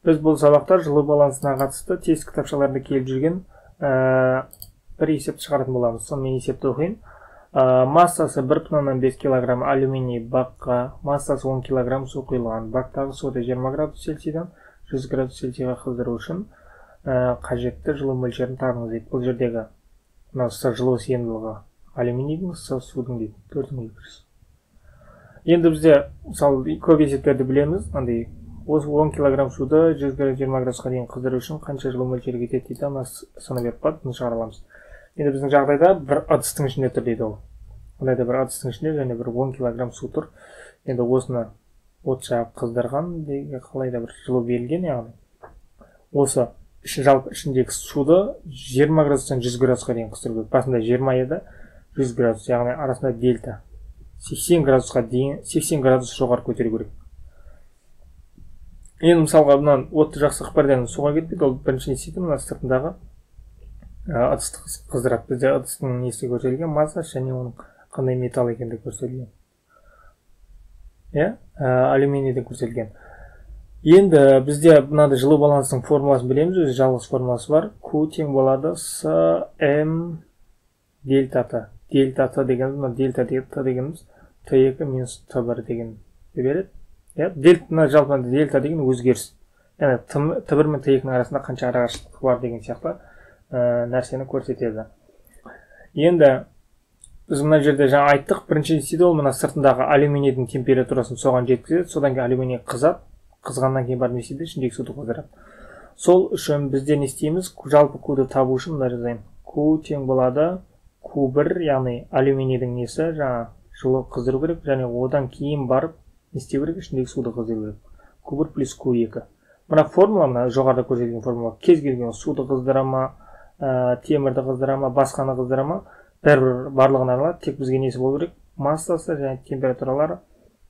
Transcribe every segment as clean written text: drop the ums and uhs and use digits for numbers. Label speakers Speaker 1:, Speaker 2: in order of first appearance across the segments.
Speaker 1: Біз бұл сабақта жылу балансына қатысты тест кітапшаларында келіп жүрген бір есепті шығаратын боламыз. Сонымен есепті оқиын. Массасы 1,5 кг алюминий баққа, массасы 10 кг су құйылған. Бақтағы суды 20 градус Цельсийдан 100 градус Цельсийға қыздыру үшін қажетті жылу мөлшерін табыңыз дейді. Бұл жердегі жылу сыйымдылығы алюминийдің, судың дейді. 4200. Енді бізде мысалы көп есептерді білеміз. Осы 10 кг суды 120 градусқа дейін қыздыру үшін қанша жылу мөлшері кетеді дейді. Ана саны беріп қойып, бұны шығара аламыз. Енді біздің жағдайда бір ыдыстың ішінде тұр дейді ол. Мұндайда бір ыдыстың ішінде және бір 10 кг су тұр. Енді осыны от жағып қыздырған деген қалайда бір жылу берілген, яғни осы жалпы ішіндегі суды 20 градустан 100 градусқа дейін қыздыру керек. Басында 20 еді, 100 градус, яғни арасында дельта 80 градусқа дейін 80 градус жоғары көтеру керек. Енді мысалға бұнан отты жақсы қыпардан суға кетпейді, ол бірінші не істейді, мына сыртындағы ыдысты қыздырады. Бізде ыдыстың несі көрсетілген, массасы және оның қандай металл екендігі көрсетілген. Алюминийден көрсетілген. Енді бізде мынандай жылу балансының формуласын білеміз, өзі жалғыз формуласы бар. Q тең болады См дельта Т. Дельта Т дегеніміз, дельта Т дегеніміз Т2 минус Т1 деген береді. Жалпы дельта деген өзгеріс. Яғни Т1 мен Т2-нің арасында қанша арақашықтық бар деген сияқты нәрсені көрсетеді. Енді біз мына жерде жаңа айттық, бірінші істейді ол мына сыртындағы алюминийдің температурасын соған жеткізеді, содан кейін алюминий қызады, қызғаннан кейін барып не істейді, ішіндегі суды қыздырады. Сол үшін бізде не істейміз, жалпы Q-ды табу үшін мына жазайын. Q тең болады Q1, яғни алюминийдің несі жаңа жылу қыздыру керек, және одан кейін барып не істеу керек, ішіндегі суды қыздыру керек. Q1 плюс Q2. Мына формула, мына жоғарыда көрсетілген формула, кез келген суды қыздыра ма, темірді қыздыра ма, басқаны қыздыра ма, барлығын аралады. Тек бізге несі болу керек? Массасы және температуралары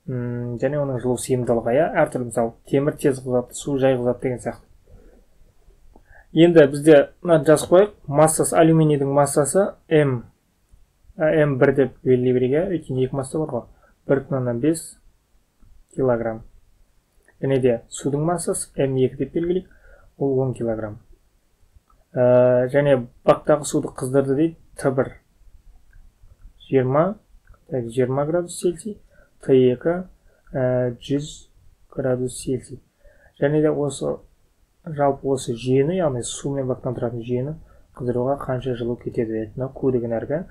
Speaker 1: және оның жылу сыйымдылығы. Әртүрлі мысалы темір тез қызады, су жай қызады деген сияқты. Енді бізде жазып қойық, массасы алюминийдің массасы М1 деп белгілей берейік, өйткені екі масса бар ғой. 1,5 килограмм. Және де судың массасы М2 деп белгілейік, ол 10 килограмм. Және бақтағы суды қыздырды дейді, Т1 20 градус Цельсий, Т2 100 градус Цельсий. Және де жалпы осы жүйені, яғни су мен бақтан тұратын жүйені қыздыруға қанша жылу кетеді дейді. Q деген әргі.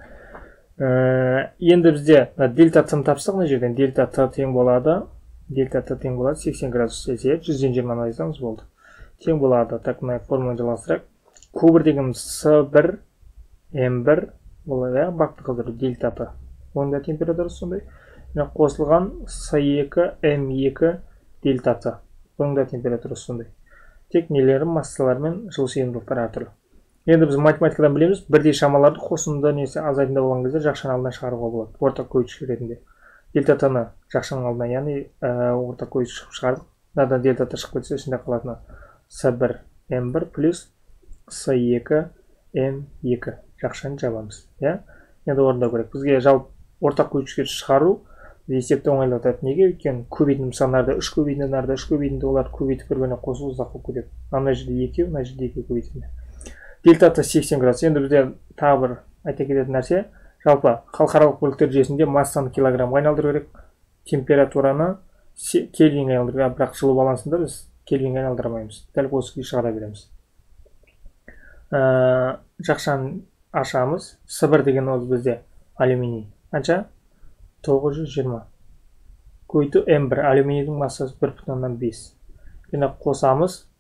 Speaker 1: Енді бізде дельта Т-ны тапсақ, мына жерден дельта Т тең болады 80 градус Цельсия, 100-ден 20-ны айтсаңыз болды. Тең болады. Так, мына формуланы жалғастырайық. Q1 деген С1 М1 болады, бақты қыздыру дельта Т. Оның да температурасы сондай. Қосылған С2 М2 дельта Т. Оның да температурасы сондай. Тек нелері массалар мен жылу сыйымдылықтары әртүрлі. Енді біз математикадан білеміз, бірдей шамаларды қосынды несі азайтында болған кезде жақшаның алдынан шығаруға болады, ортақ көйткіш ретінде. Дельта Т-ны жақшаның алдынан, яғни ортақ көйткіш шығардық. Надан дельта Т шығып кетсе, ішінде қалатыны С1 М1 плюс С2 М2 жақшаны жабамыз. Енді орындау керек. Бізге жалпы ортақ көйткішке шығару есепті оңайлатады. Неге? Өйткені көбейтінді мысалдарда 3 көбейтінді, нарда 3 көбейтінді, олар көбейтіп бір-біріне қосу ұзақ болып кетеді. Ана жерде 2, мына жерде 2 көбейтінді. Дельта Т 80 градус. Енді бізде тағы бір айта кететін нәрсе, жалпы халықаралық бөліктер жүйесінде массаны килограммға айналдыру керек, температураны кельвинге айналдыру керек, бірақ жылу балансында біз кельвинге айналдырамаймыз. Дәл осы күйі шығара береміз. Жақшаны ашамыз. С1 деген ол бізде алюминий. Қанша? 920. Көйті М1, алюминийдің массасы 1,5. Енді қосамыз.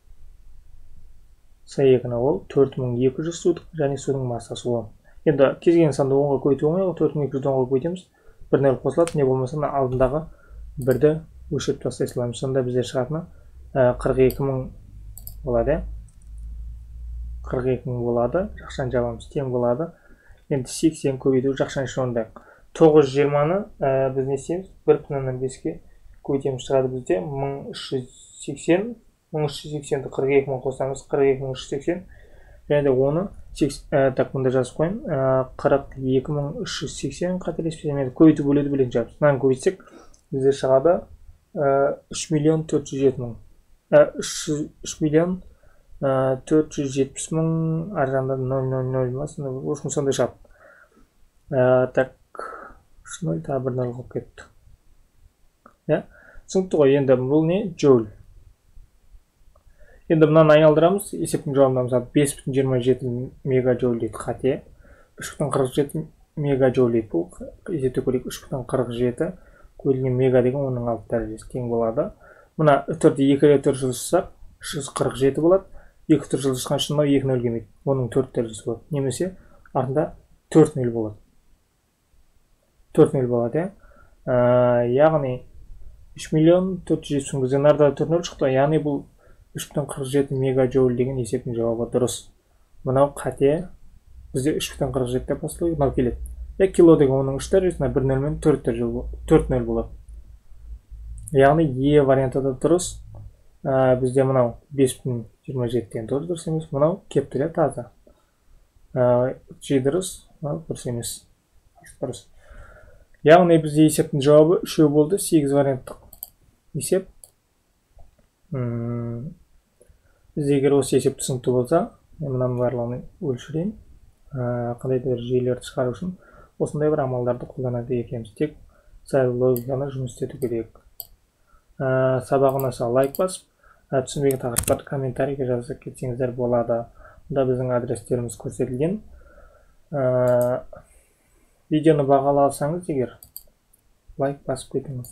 Speaker 1: С2-ні ол 4200 судық, және судың массасы 10. Енді кез келген санды 10-ға көйту оңай, 4200-ді 10-ға көйтеміз. Бір нөл қосылады, не болмаса алдындағы бірді өшіріп тастай саламыз. Сонда бізде шығатыны 42000 болады. 42000 болады, жақшаны жабамыз, тең болады. Енді 80 көбейту жақшаны шондайық. 920-ны біз не істейміз? 1,5-ке көйтеміз, шығады бізде 1380. 1380-ді 42000 қосамыз, 42380. Және де оны, так, мұнда жазып қойын, 42380 қателеспесем, көбейту бөледі бөлетін жабыз. Мынаны көбейтсек, бізде шығады 3 407 000. 3 миллион 470 мың, ар жағында 000 ма, в общем сондай шығады. Так, 3 0 тағы 1 0 қалып кетті. Түсінікті ғой, енді бұл не? Джоуль. Енді мынаны айналдырамыз, есептің жауабында мысалы 5,27 мегаджоуль дейді, қате. 3,47 мегаджоуль дейді, бұл есепте көрейік. 3,47 көбейтілген мега деген оның 6 дәрежесі тең болады. Мына үтірді 2 рет жылжытсақ 347 болады. 2 үтір жылжытқан үшін 2 0 келмейді, оның 4 дәрежесі болады. Немесе артында 4 0 болады. 4 0 болады, яғни 3 миллион 470 мың, бізден арда 4 0 шықты. Яғни бұл 3,47 мегаджоуль деген есептің жауабы дұрыс. Мынау қате, бізде 3,47 деп басталады, мынау келеді. Кило деген оның 3 дәрежесіне 1 0 мен 4 0 болады. Яғни варианты да дұрыс. Бізде мынау 5,27 тоже дұрыс емес, мынау кепті таза. Дұрыс, дұрыс емес. Дұрыс. Яғни бізде есептің жауабы 3 болды, 8 варианттық есеп. Бізде егер осы есеп түсінікті болса, мынаның барлығын өлшірейін. Қандай да бір жүйелерді шығару үшін осындай бір амалдарды қолданады екенбіз. Тек сәл логиканы жұмыс істету керек. Сабақ ұнаса лайк басып, түсінбеген тақырыптарды комментарийге жазып кетсеңіздер болады. Мұнда біздің адрестеріміз көрсетілген. Видеоны бағаласаңыз егер лайк басып кетіңіз.